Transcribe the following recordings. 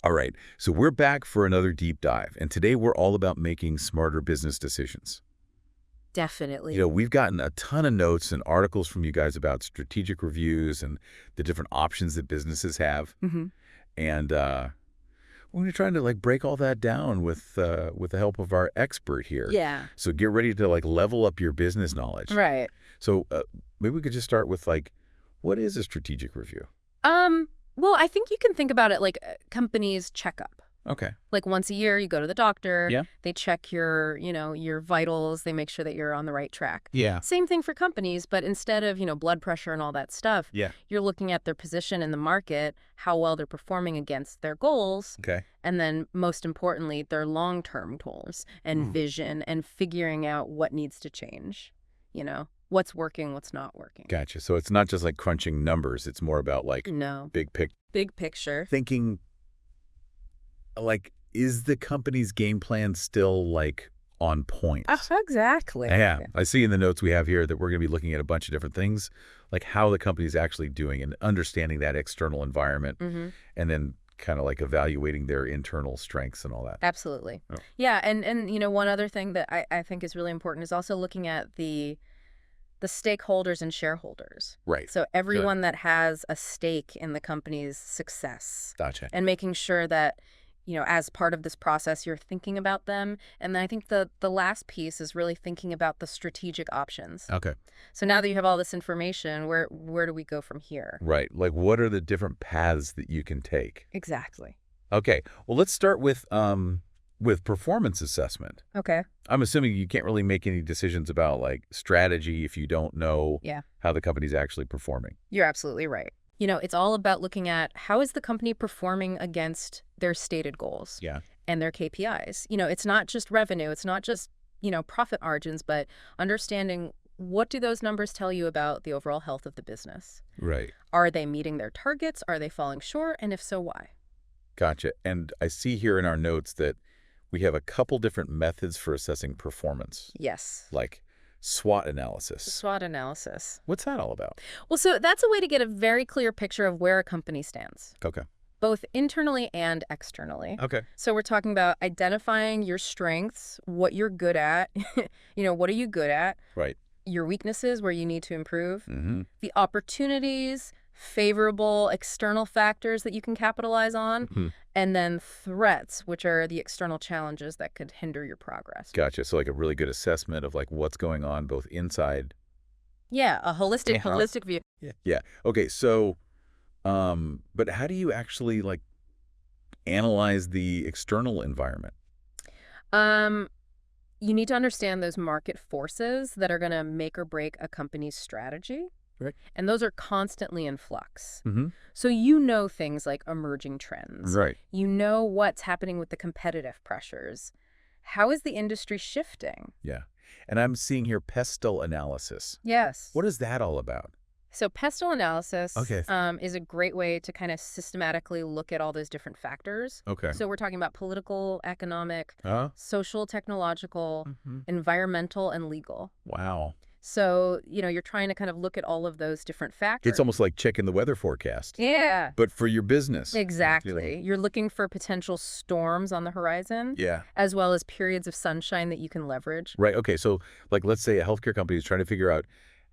All right, so we're back for another deep dive, and today we're all about making smarter business decisions. Definitely. We've gotten a ton of notes and articles from you guys about strategic reviews and the different options that businesses have. Hmm. And we're going to try to break all that down with the help of our expert here. Yeah. So get ready to level up your business knowledge. Right. So maybe we could just start with what is a strategic review? Well, I think you can think about it like a company's checkup. Okay. Like once a year, you go to the doctor. Yeah. They check your vitals. They make sure that you're on the right track. Yeah. Same thing for companies, but instead of, blood pressure and all that stuff, Yeah. you're looking at their position in the market, how well they're performing against their goals, Okay. and then most importantly, their long-term goals and vision and figuring out what needs to change, what's working, what's not working. Gotcha. So it's not just crunching numbers. It's more about No. big Picture. thinking. Is the company's game plan still on point? Exactly. Yeah. I see in the notes we have here that we're going to be looking at a bunch of different things, like how the company's actually doing and understanding that external environment, and then kind of evaluating their internal strengths and all that. Absolutely. Oh. Yeah, and one other thing that I think is really important is also looking at the stakeholders and shareholders. Right. So everyone that has a stake in the company's success. Gotcha. And making sure that, as part of this process, you're thinking about them. And then I think the last piece is really thinking about the strategic options. Okay. So now that you have all this information, where do we go from here? Right. What are the different paths that you can take? Exactly. Okay. Well, let's start with performance assessment. Okay. I'm assuming you can't really make any decisions about strategy if you don't know how the company's actually performing. You're absolutely right. It's all about looking at how is the company performing against their stated goals and their KPIs. It's not just revenue. It's not just, profit margins, but understanding what do those numbers tell you about the overall health of the business? Right. Are they meeting their targets? Are they falling short? And if so, why? Gotcha. And I see here in our notes that we have a couple different methods for assessing performance. Yes. Like SWOT analysis. SWOT analysis. What's that all about? Well, so that's a way to get a very clear picture of where a company stands. Okay. Both internally and externally. Okay. So we're talking about identifying your strengths, what you're good at, what are you good at? Right. Your weaknesses, where you need to improve. Mm-hmm. The opportunities, favorable external factors that you can capitalize on. Mm-hmm. And then threats, which are the external challenges that could hinder your progress. Gotcha. So a really good assessment of what's going on both inside. Yeah, a holistic view. Yeah. Yeah. Okay. So, but how do you actually analyze the external environment? You need to understand those market forces that are going to make or break a company's strategy. Right. And those are constantly in flux. Mm-hmm. So things like emerging trends. Right. What's happening with the competitive pressures. How is the industry shifting? Yeah. And I'm seeing here pestle analysis. Yes. What is that all about? So pestle analysis Okay. is a great way to kind of systematically look at all those different factors. Okay. So we're talking about political, economic, social, technological, Mm-hmm. environmental, and legal. Wow. So, you're trying to kind of look at all of those different factors. It's almost like checking the weather forecast. Yeah. But for your business. Exactly. You're looking for potential storms on the horizon. Yeah. As well as periods of sunshine that you can leverage. Right. Okay. So let's say a healthcare company is trying to figure out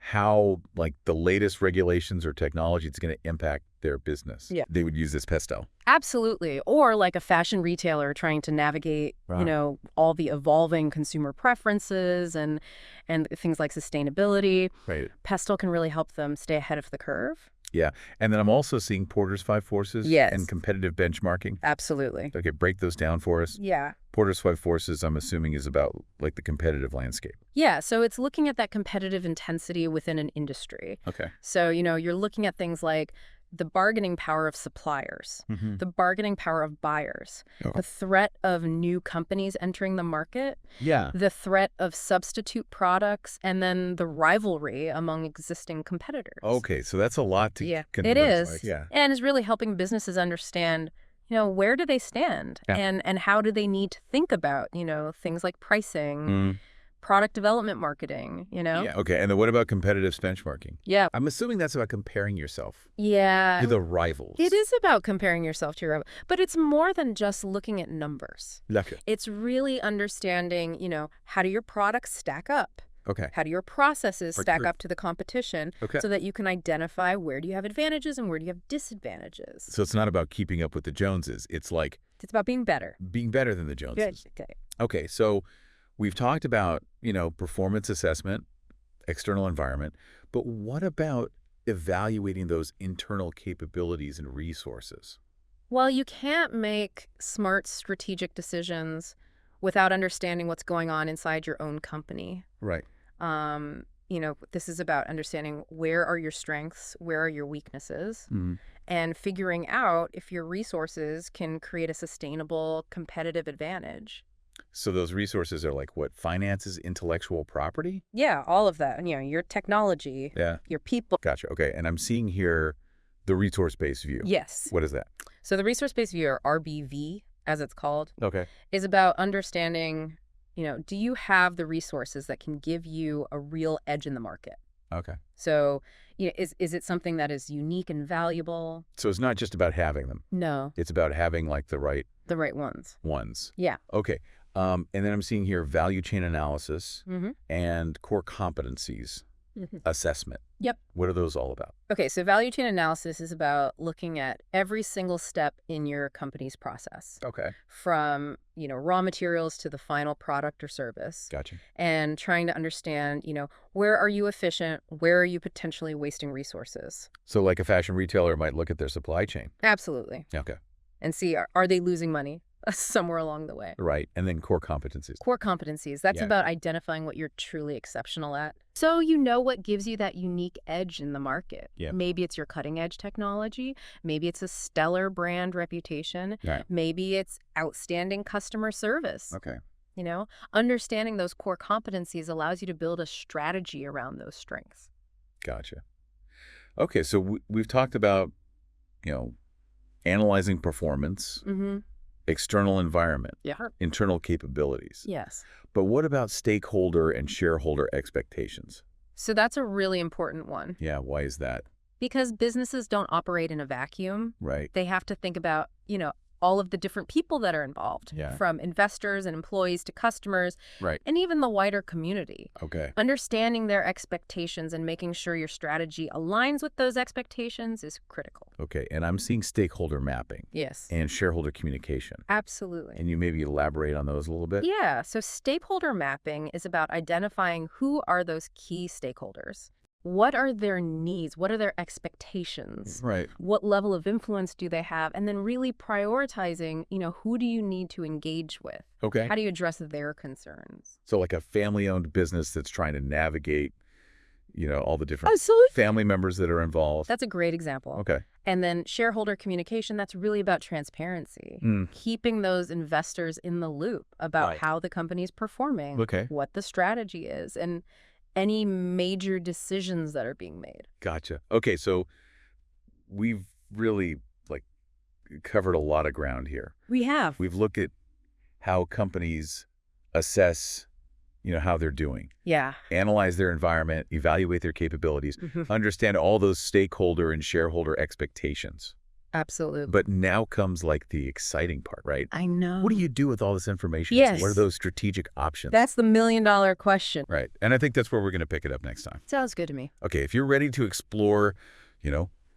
how the latest regulations or technology is going to impact their business. Yeah. They would use this pestle. Absolutely. Or like a fashion retailer trying to navigate, all the evolving consumer preferences and things like sustainability. Right. Pestle can really help them stay ahead of the curve. Yeah. And then I'm also seeing Porter's 5 Forces and competitive benchmarking. Absolutely. Okay, break those down for us. Yeah. Porter's 5 Forces, I'm assuming, is about the competitive landscape. Yeah, so it's looking at that competitive intensity within an industry. Okay. So, you're looking at things like the bargaining power of suppliers, the bargaining power of buyers, the threat of new companies entering the market, the threat of substitute products, and then the rivalry among existing competitors. Okay, so that's a lot to converse. It is. Yeah. And is really helping businesses understand, where do they stand and how do they need to think about, things like pricing, product development marketing, Yeah, okay. And then what about competitive benchmarking? Yeah. I'm assuming that's about comparing yourself Yeah. to the rivals. It is about comparing yourself to your rival, but it's more than just looking at numbers. Okay. It's really understanding, how do your products stack up? Okay. How do your processes stack up to the competition so that you can identify where do you have advantages and where do you have disadvantages? So it's not about keeping up with the Joneses. It's about being better. Being better than the Joneses. Good. Okay. Okay, so we've talked about, performance assessment, external environment, but what about evaluating those internal capabilities and resources? Well, you can't make smart strategic decisions without understanding what's going on inside your own company. Right. This is about understanding where are your strengths, where are your weaknesses, and figuring out if your resources can create a sustainable competitive advantage. So those resources are like what? Finances, intellectual property? Yeah, all of that. Your technology, your people. Gotcha. Okay, and I'm seeing here the resource-based view. Yes. What is that? So the resource-based view, or RBV, as it's called, okay, is about understanding, do you have the resources that can give you a real edge in the market? Okay. So, is it something that is unique and valuable? So it's not just about having them. No. It's about having like the right ones. Yeah. Okay. And then I'm seeing here value chain analysis and core competencies assessment. Yep. What are those all about? Okay, so value chain analysis is about looking at every single step in your company's process. Okay. From, raw materials to the final product or service. Gotcha. And trying to understand, where are you efficient? Where are you potentially wasting resources? So like a fashion retailer might look at their supply chain. Absolutely. Okay. And see, are they losing money somewhere along the way? Right. And then core competencies. Core competencies. That's about identifying what you're truly exceptional at. So you know what gives you that unique edge in the market. Yeah. Maybe it's your cutting edge technology. Maybe it's a stellar brand reputation. Right. Maybe it's outstanding customer service. Okay. Understanding those core competencies allows you to build a strategy around those strengths. Gotcha. Okay. So we've talked about, analyzing performance, external environment, internal capabilities. Yes. But what about stakeholder and shareholder expectations? So that's a really important one. Yeah, why is that? Because businesses don't operate in a vacuum. Right. They have to think about, all of the different people that are involved, from investors and employees to customers, and even the wider community. Okay. Understanding their expectations and making sure your strategy aligns with those expectations is critical. Okay, and I'm seeing stakeholder mapping. Yes. And shareholder communication. Absolutely. And you maybe elaborate on those a little bit? Yeah, so stakeholder mapping is about identifying who are those key stakeholders. What are their needs? What are their expectations? Right. What level of influence do they have? And then really prioritizing, who do you need to engage with? Okay. How do you address their concerns? So like a family-owned business that's trying to navigate, all the different Absolutely. family members that are involved. That's a great example. Okay. And then shareholder communication, that's really about transparency. Keeping those investors in the loop about how the company's performing, what the strategy is, and any major decisions that are being made. Gotcha. Okay, so we've really covered a lot of ground here. We have. We've looked at how companies assess, how they're doing. Yeah. Analyze their environment, evaluate their capabilities, understand all those stakeholder and shareholder expectations. Absolutely. But now comes the exciting part, right? I know. What do you do with all this information? Yes. What are those strategic options? That's the million-dollar question. Right. And I think that's where we're going to pick it up next time. Sounds good to me. Okay, if you're ready to explore,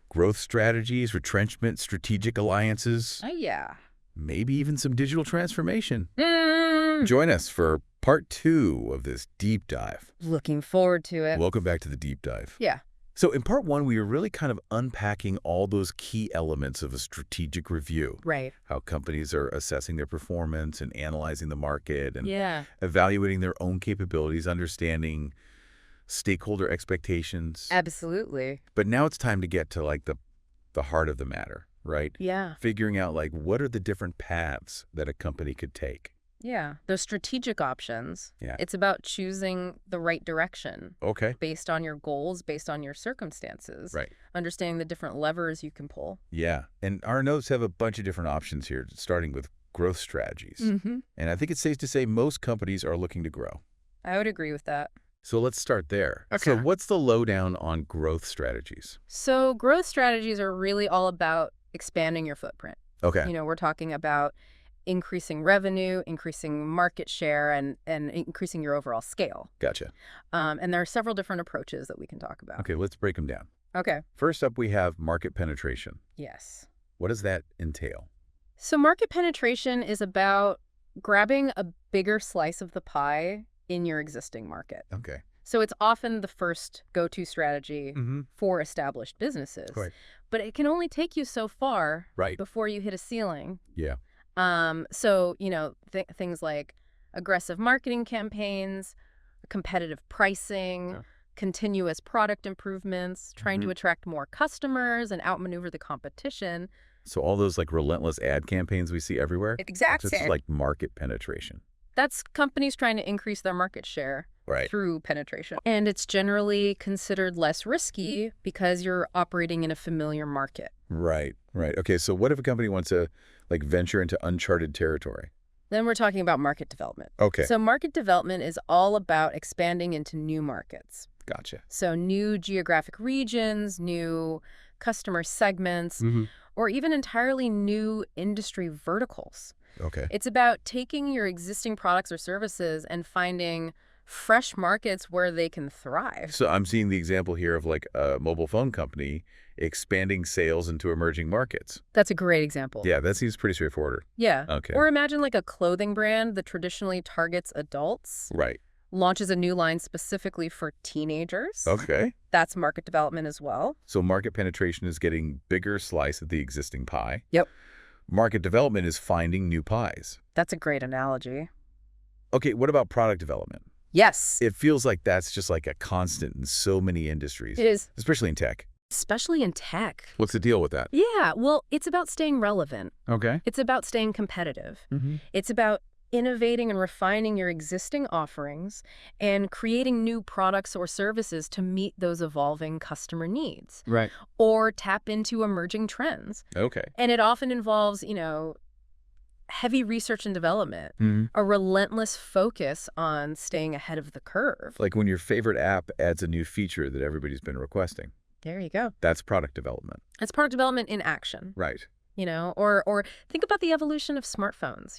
growth strategies, retrenchment, strategic alliances. Oh, yeah. Maybe even some digital transformation. Join us for part 2 of this deep dive. Looking forward to it. Welcome back to the deep dive. Yeah. So in part 1, we were really kind of unpacking all those key elements of a strategic review. Right. How companies are assessing their performance and analyzing the market and evaluating their own capabilities, understanding stakeholder expectations. Absolutely. But now it's time to get to the heart of the matter, right? Yeah. Figuring out what are the different paths that a company could take. Yeah, those strategic options. Yeah. It's about choosing the right direction. Okay. Based on your goals, based on your circumstances. Right. Understanding the different levers you can pull. Yeah. And our notes have a bunch of different options here, starting with growth strategies. And I think it's safe to say most companies are looking to grow. I would agree with that. So let's start there. Okay. So what's the lowdown on growth strategies? So growth strategies are really all about expanding your footprint. Okay. We're talking about increasing revenue, increasing market share, and increasing your overall scale. Gotcha. And there are several different approaches that we can talk about. Okay, let's break them down. Okay. First up, we have market penetration. Yes. What does that entail? So market penetration is about grabbing a bigger slice of the pie in your existing market. Okay. So it's often the first go-to strategy for established businesses. Right. But it can only take you so far before you hit a ceiling. Yeah. So, things like aggressive marketing campaigns, competitive pricing, continuous product improvements, trying to attract more customers and outmaneuver the competition. So all those like relentless ad campaigns we see everywhere? Exactly. It's like market penetration. That's companies trying to increase their market share through penetration. And it's generally considered less risky because you're operating in a familiar market. Right. Okay, so what if a company wants to like venture into uncharted territory? Then we're talking about market development. Okay. So market development is all about expanding into new markets. Gotcha. So new geographic regions, new customer segments, or even entirely new industry verticals. Okay. It's about taking your existing products or services and finding fresh markets where they can thrive. So I'm seeing the example here of like a mobile phone company expanding sales into emerging markets. That's a great example. Yeah, that seems pretty straightforward. Yeah. Okay. Or imagine like a clothing brand that traditionally targets adults. Right. Launches a new line specifically for teenagers. Okay. That's market development as well. So market penetration is getting bigger slice of the existing pie. Yep. Market development is finding new pies. That's a great analogy. Okay, what about product development? Yes. It feels like that's just like a constant in so many industries. It is. Especially in tech. Especially in tech. What's the deal with that? Yeah, well, it's about staying relevant. Okay. It's about staying competitive. It's about innovating and refining your existing offerings and creating new products or services to meet those evolving customer needs. Right. Or tap into emerging trends. Okay. And it often involves, heavy research and development, a relentless focus on staying ahead of the curve. Like when your favorite app adds a new feature that everybody's been requesting. There you go. That's product development. It's product development in action. Right. Or think about the evolution of smartphones,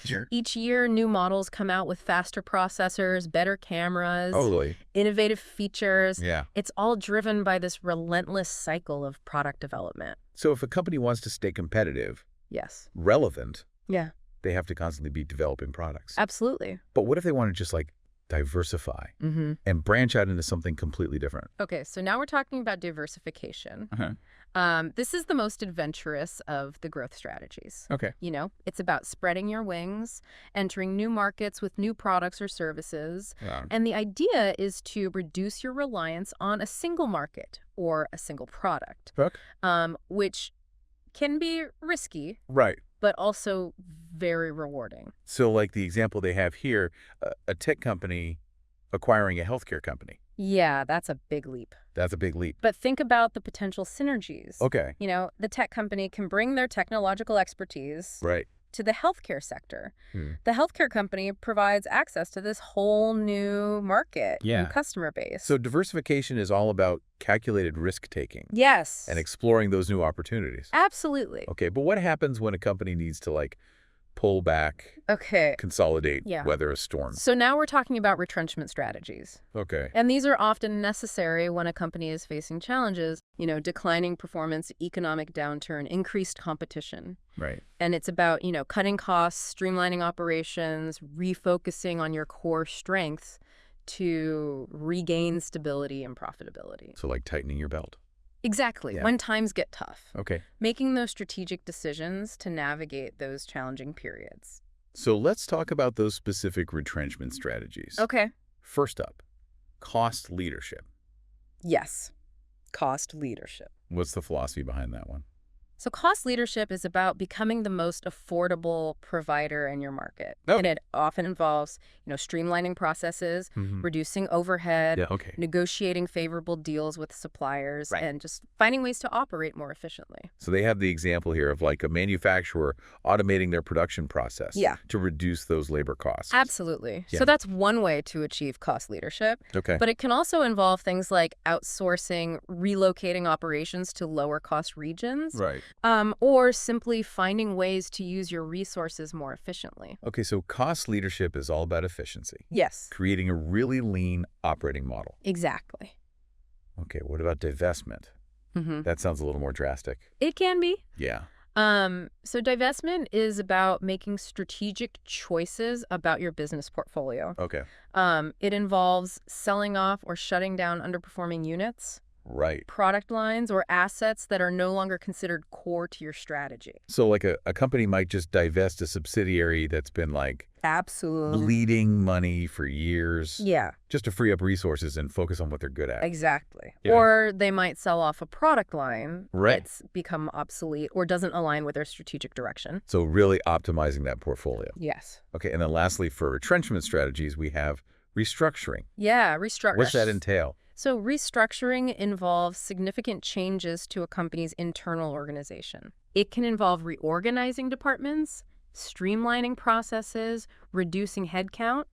Sure. Each year, new models come out with faster processors, better cameras, Totally. innovative features. Yeah. It's all driven by this relentless cycle of product development. So if a company wants to stay competitive, Yes. relevant, Yeah. they have to constantly be developing products. Absolutely. But what if they want to just like diversify and branch out into something completely different? Okay, so now we're talking about diversification. This is the most adventurous of the growth strategies. Okay. It's about spreading your wings, entering new markets with new products or services. Yeah. And the idea is to reduce your reliance on a single market or a single product, which can be risky, Right. but also very rewarding. So like the example they have here, a tech company acquiring a healthcare company. Yeah, that's a big leap. That's a big leap. But think about the potential synergies. Okay. The tech company can bring their technological expertise to the healthcare sector. The healthcare company provides access to this whole new market and customer base. So diversification is all about calculated risk-taking. Yes. And exploring those new opportunities. Absolutely. Okay, but what happens when a company needs to like pull back, consolidate, weather a storm? So now we're talking about retrenchment strategies. Okay. And these are often necessary when a company is facing challenges, declining performance, economic downturn, increased competition. Right. And it's about, cutting costs, streamlining operations, refocusing on your core strengths to regain stability and profitability. So like tightening your belt. Exactly. When times get tough. Okay. Making those strategic decisions to navigate those challenging periods. So let's talk about those specific retrenchment strategies. Okay. First up, cost leadership. Yes. Cost leadership. What's the philosophy behind that one? So cost leadership is about becoming the most affordable provider in your market. Oh. And it often involves, streamlining processes, reducing overhead, negotiating favorable deals with suppliers, and just finding ways to operate more efficiently. So they have the example here of like a manufacturer automating their production process to reduce those labor costs. Absolutely. So that's one way to achieve cost leadership. But it can also involve things like outsourcing, relocating operations to lower cost regions. Or simply finding ways to use your resources more efficiently. Okay, so cost leadership is all about efficiency. Yes. Creating a really lean operating model. Exactly. Okay, what about divestment? That sounds a little more drastic. It can be. Yeah. So divestment is about making strategic choices about your business portfolio. Okay. It involves selling off or shutting down underperforming units. Product lines or assets that are no longer considered core to your strategy. So like a company might just divest a subsidiary that's been like bleeding money for years. Just to free up resources and focus on what they're good at. Exactly. Or they might sell off a product line that's become obsolete or doesn't align with their strategic direction. So really optimizing that portfolio. Yes. Okay, and then lastly, for retrenchment strategies, we have restructuring. Yeah, restructuring. What's that entail? So restructuring involves significant changes to a company's internal organization. It can involve reorganizing departments, streamlining processes, reducing headcount,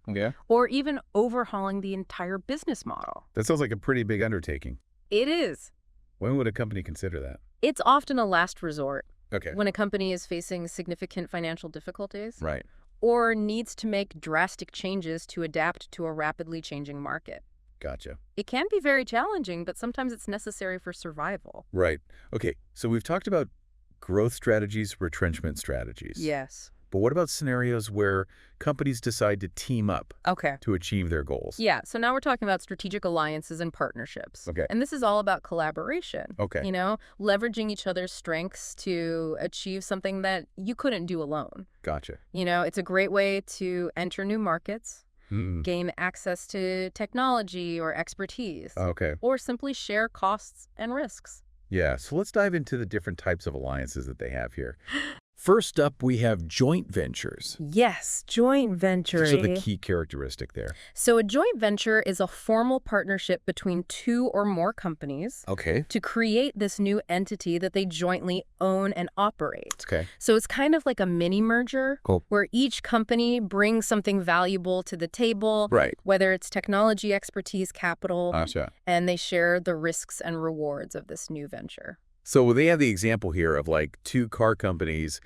or even overhauling the entire business model. That sounds like a pretty big undertaking. It is. When would a company consider that? It's often a last resort. Okay. When a company is facing significant financial difficulties. Right. Or needs to make drastic changes to adapt to a rapidly changing market. Gotcha. It can be very challenging, but sometimes it's necessary for survival. Right. Okay, so we've talked about growth strategies, retrenchment strategies. Yes. But what about scenarios where companies decide to team up to achieve their goals? Yeah, so now we're talking about strategic alliances and partnerships. And this is all about collaboration. Leveraging each other's strengths to achieve something that you couldn't do alone. Gotcha. It's a great way to enter new markets, gain access to technology or expertise, or simply share costs and risks. Yeah, so let's dive into the different types of alliances that they have here. First up, we have joint ventures. Yes, joint ventures. These are the key characteristic there. So a joint venture is a formal partnership between two or more companies to create this new entity that they jointly own and operate. So it's kind of like a mini merger where each company brings something valuable to the table, whether it's technology, expertise, capital, and they share the risks and rewards of this new venture. So they have the example here of like two car companies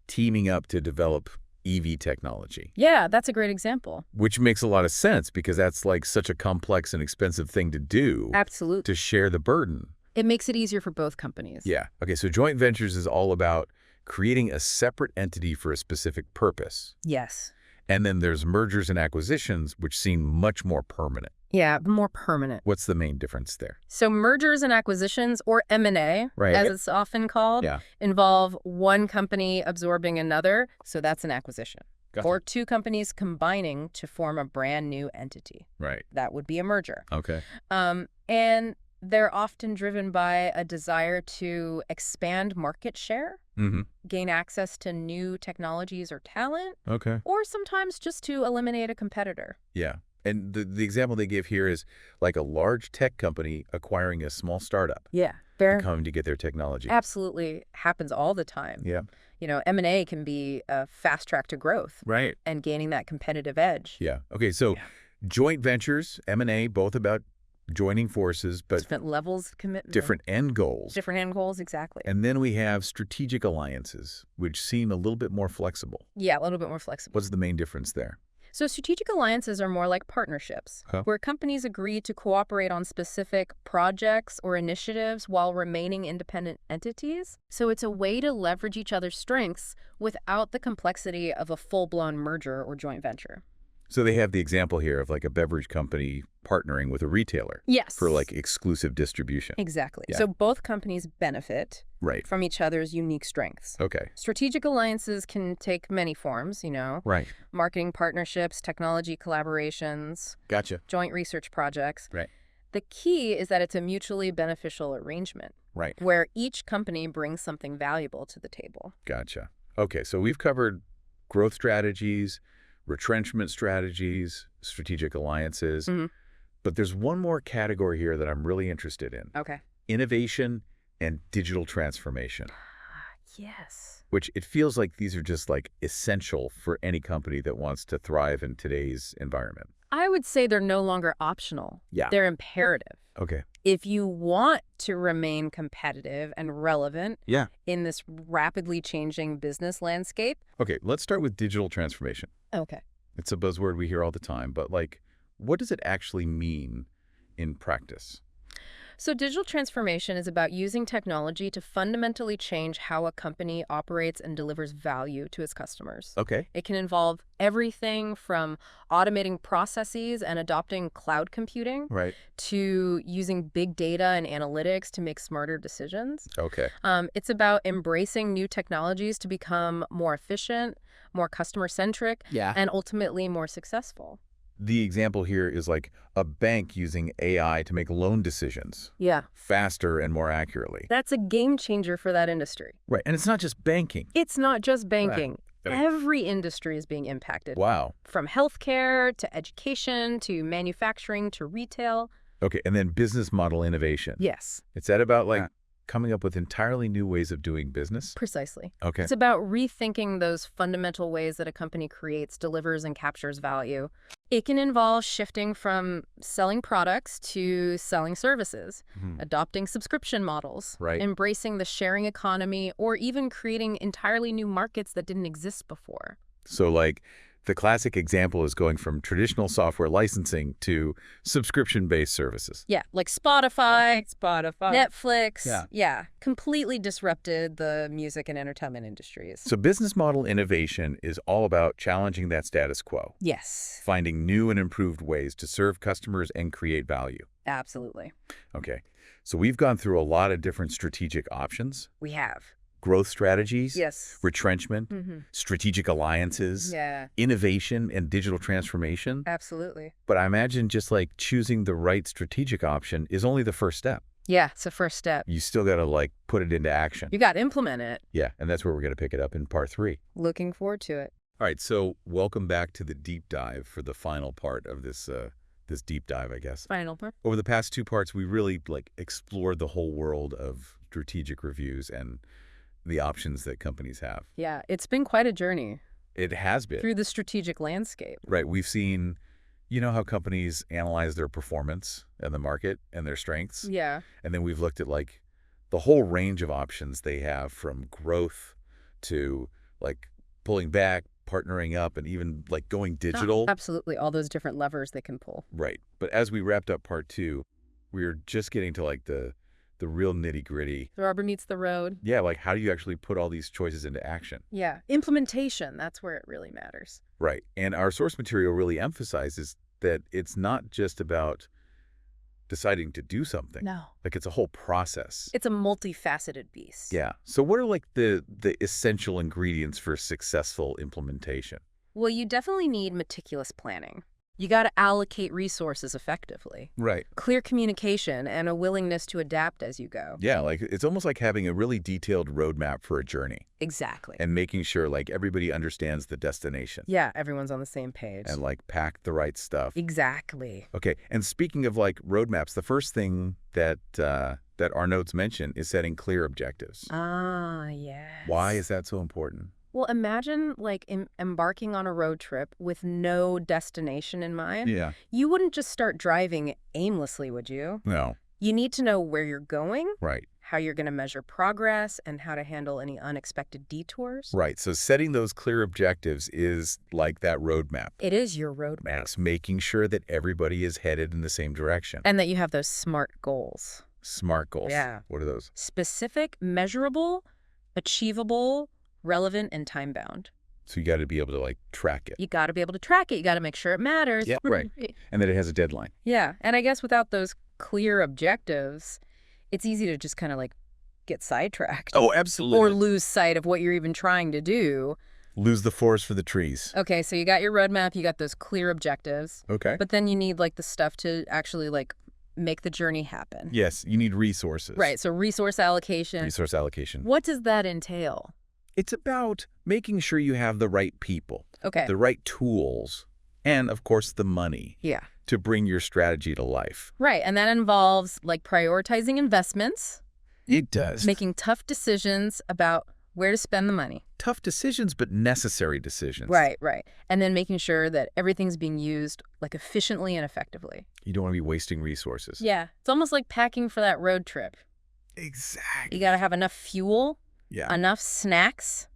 teaming up to develop EV technology. Yeah, that's a great example. Which makes a lot of sense because that's like such a complex and expensive thing to do. Absolutely. To share the burden. It makes it easier for both companies. Yeah. Okay, so joint ventures is all about creating a separate entity for a specific purpose. Yes. And then there's mergers and acquisitions, which seem much more permanent. Yeah, more permanent. What's the main difference there? So mergers and acquisitions, or M&A, as it's often called, involve one company absorbing another, so that's an acquisition. Or two companies combining to form a brand new entity. That would be a merger. And they're often driven by a desire to expand market share, gain access to new technologies or talent, or sometimes just to eliminate a competitor. Yeah. And the example they give here is like a large tech company acquiring a small startup. Yeah. Coming to get their technology. Absolutely happens all the time. Yeah. M&A can be a fast track to growth. And gaining that competitive edge. Yeah. Okay, so joint ventures, M&A, both about joining forces, but different levels of commitment. Different end goals. Different end goals, exactly. And then we have strategic alliances, which seem a little bit more flexible. Yeah, a little bit more flexible. What's the main difference there? So strategic alliances are more like partnerships, where companies agree to cooperate on specific projects or initiatives while remaining independent entities. So it's a way to leverage each other's strengths without the complexity of a full-blown merger or joint venture. So they have the example here of like a beverage company partnering with a retailer. Yes. For like exclusive distribution. Exactly. Yeah. So both companies benefit from each other's unique strengths. Strategic alliances can take many forms, marketing partnerships, technology collaborations. Gotcha. Joint research projects. The key is that it's a mutually beneficial arrangement. Right. where each company brings something valuable to the table. Gotcha. Okay, so we've covered growth strategies, retrenchment strategies, strategic alliances, but there's one more category here that I'm really interested in. Okay. Innovation and digital transformation. Yes. Which it feels like these are just like essential for any company that wants to thrive in today's environment. I would say they're no longer optional. Yeah. They're imperative. Okay. If you want to remain competitive and relevant in this rapidly changing business landscape. Okay, let's start with digital transformation. Okay. It's a buzzword we hear all the time, but like, what does it actually mean in practice? So digital transformation is about using technology to fundamentally change how a company operates and delivers value to its customers. Okay. It can involve everything from automating processes and adopting cloud computing to using big data and analytics to make smarter decisions. Okay. It's about embracing new technologies to become more efficient, more customer-centric, and ultimately more successful. The example here is like a bank using AI to make loan decisions. Yeah. Faster and more accurately. That's a game changer for that industry. Right. And it's not just banking. It's not just banking. Every industry is being impacted. Wow. From healthcare to education to manufacturing to retail. Okay. And then business model innovation. Yes. Is that about like coming up with entirely new ways of doing business? Precisely. Okay. It's about rethinking those fundamental ways that a company creates, delivers, and captures value. It can involve shifting from selling products to selling services, adopting subscription models, embracing the sharing economy, or even creating entirely new markets that didn't exist before. So like the classic example is going from traditional software licensing to subscription-based services. Yeah, like Spotify, Netflix. Yeah, completely disrupted the music and entertainment industries. So business model innovation is all about challenging that status quo. Yes. Finding new and improved ways to serve customers and create value. Absolutely. Okay. So we've gone through a lot of different strategic options. We have. Growth strategies, retrenchment, strategic alliances, innovation, and digital transformation. Absolutely. But I imagine just like choosing the right strategic option is only the first step. Yeah, it's the first step. You still got to like put it into action. You got to implement it. Yeah, and that's where we're going to pick it up in part 3. Looking forward to it. All right, so welcome back to the deep dive for the final part of this this deep dive, I guess. Final part. Over the past 2 parts, we really like explored the whole world of strategic reviews and the options that companies have. Yeah, it's been quite a journey. It has been. Through the strategic landscape. Right. We've seen, you know, how companies analyze their performance and the market and their strengths. Yeah. And then we've looked at like the whole range of options they have, from growth to like pulling back, partnering up, and even like going digital. Absolutely. All those different levers they can pull. Right. But as we wrapped up part 2, we were just getting to like the real nitty-gritty. The rubber meets the road. Yeah, like how do you actually put all these choices into action? Yeah, implementation, that's where it really matters. Right. And our source material really emphasizes that it's not just about deciding to do something. No. Like it's a whole process. It's a multifaceted beast. Yeah. So what are like the essential ingredients for successful implementation? Well, you definitely need meticulous planning. You got to allocate resources effectively. Right. Clear communication and a willingness to adapt as you go. Yeah, like it's almost like having a really detailed roadmap for a journey. Exactly. And making sure like everybody understands the destination. Yeah, everyone's on the same page. And like pack the right stuff. Exactly. Okay. And speaking of like roadmaps, the first thing that our notes mention is setting clear objectives. Ah, yes. Why is that so important? Well, imagine like embarking on a road trip with no destination in mind. Yeah. You wouldn't just start driving aimlessly, would you? No. You need to know where you're going, right, how you're going to measure progress, and how to handle any unexpected detours. Right. So setting those clear objectives is like that roadmap. It is your roadmap. It's making sure that everybody is headed in the same direction. And that you have those SMART goals. SMART goals. Yeah. What are those? Specific, measurable, achievable, relevant, and time-bound. So you got to be able to like track it. You got to be able to track it. You got to make sure it matters. Yeah, right. And that it has a deadline. Yeah. And I guess without those clear objectives, it's easy to just kind of like get sidetracked. Oh, absolutely. Or lose sight of what you're even trying to do. Lose the forest for the trees. Okay, so you got your roadmap, you got those clear objectives. Okay. But then you need like the stuff to actually like make the journey happen. Yes, you need resources. Right, so resource allocation. Resource allocation. What does that entail? It's about making sure you have the right people, Okay. the right tools, and, of course, the money to bring your strategy to life. Right, and that involves, like, prioritizing investments. It does. Making tough decisions about where to spend the money. Tough decisions, but necessary decisions. Right. And then making sure that everything's being used, like, efficiently and effectively. You don't want to be wasting resources. Yeah. It's almost like packing for that road trip. Exactly. You got to have enough fuel, enough snacks.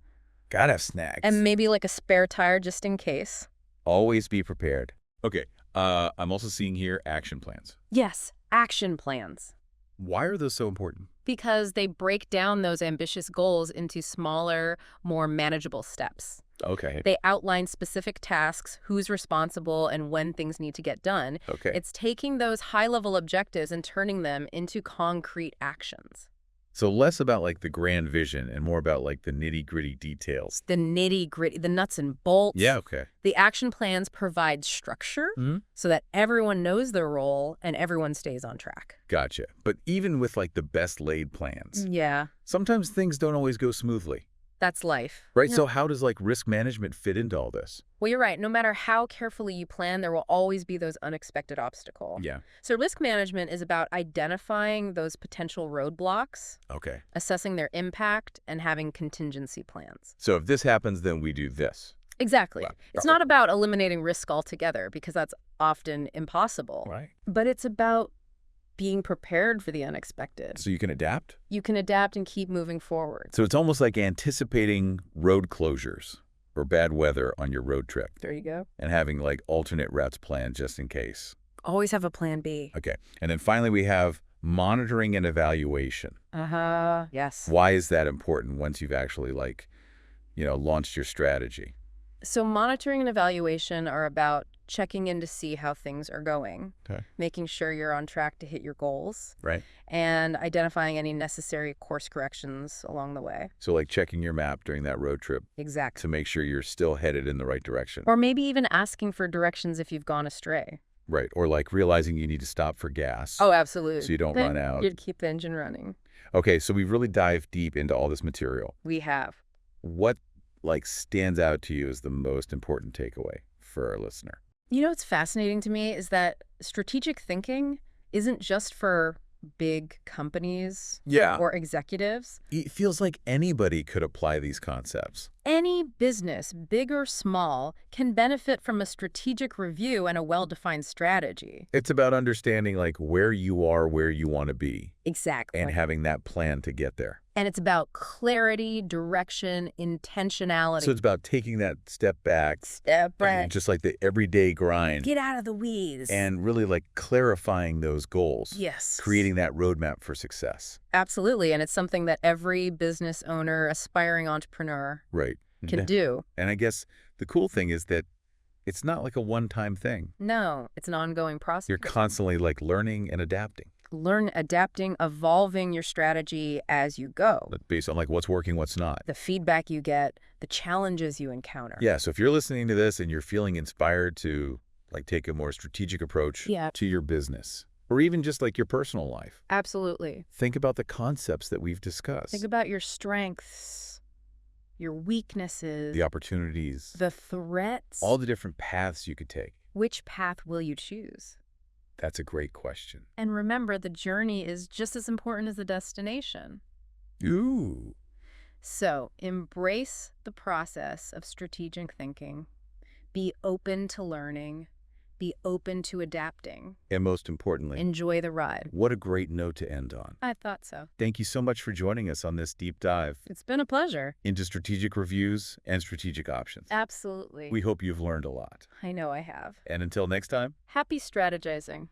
Gotta have snacks. And maybe, like, a spare tire just in case. Always be prepared. Okay, I'm also seeing here action plans. Yes, action plans. Why are those so important? Because they break down those ambitious goals into smaller, more manageable steps. Okay. They outline specific tasks, who's responsible, and when things need to get done. Okay. It's taking those high-level objectives and turning them into concrete actions. So less about, like, the grand vision and more about, like, the nitty-gritty details. The nitty-gritty, the nuts and bolts. Yeah, okay. The action plans provide structure so that everyone knows their role and everyone stays on track. Gotcha. But even with, like, the best laid plans, sometimes things don't always go smoothly. That's life. Right? So how does, like, risk management fit into all this? Well, you're right. No matter how carefully you plan, there will always be those unexpected obstacles. Yeah. So risk management is about identifying those potential roadblocks, assessing their impact, and having contingency plans. So if this happens, then we do this. Exactly. It's not about eliminating risk altogether, because that's often impossible. Right. But it's about being prepared for the unexpected. So you can adapt? You can adapt and keep moving forward. So it's almost like anticipating road closures or bad weather on your road trip. There you go. And having, like, alternate routes planned just in case. Always have a plan B. Okay. And then finally we have monitoring and evaluation. Yes. Why is that important once you've actually, like, launched your strategy? So monitoring and evaluation are about checking in to see how things are going, making sure you're on track to hit your goals, and identifying any necessary course corrections along the way. So, like, checking your map during that road trip. Exactly. To make sure you're still headed in the right direction. Or maybe even asking for directions if you've gone astray. Right. Or, like, realizing you need to stop for gas. Oh, absolutely. So you don't run out. You'd keep the engine running. Okay, so we've really dived deep into all this material. We have. What, like, stands out to you as the most important takeaway for our listener? You know what's fascinating to me is that strategic thinking isn't just for big companies or executives. It feels like anybody could apply these concepts. Any business, big or small, can benefit from a strategic review and a well-defined strategy. It's about understanding, like, where you are, where you want to be. Exactly. And having that plan to get there. And it's about clarity, direction, intentionality. So it's about taking that step back. Just like the everyday grind. Get out of the weeds. And really, like, clarifying those goals. Yes. Creating that roadmap for success. Absolutely. And it's something that every business owner, aspiring entrepreneur can do. And I guess the cool thing is that it's not like a one-time thing. No, it's an ongoing process. You're constantly, like, learning and adapting. Adapting, evolving your strategy as you go. Based on, like, what's working, what's not. The feedback you get, the challenges you encounter. Yeah, so if you're listening to this and you're feeling inspired to, like, take a more strategic approach to your business, or even just, like, your personal life. Absolutely. Think about the concepts that we've discussed. Think about your strengths, your weaknesses. The opportunities. The threats. All the different paths you could take. Which path will you choose? That's a great question. And remember, the journey is just as important as the destination. Ooh. So embrace the process of strategic thinking. Be open to learning. Be open to adapting. And most importantly, enjoy the ride. What a great note to end on. I thought so. Thank you so much for joining us on this deep dive. It's been a pleasure. Into strategic reviews and strategic options. Absolutely. We hope you've learned a lot. I know I have. And until next time. Happy strategizing.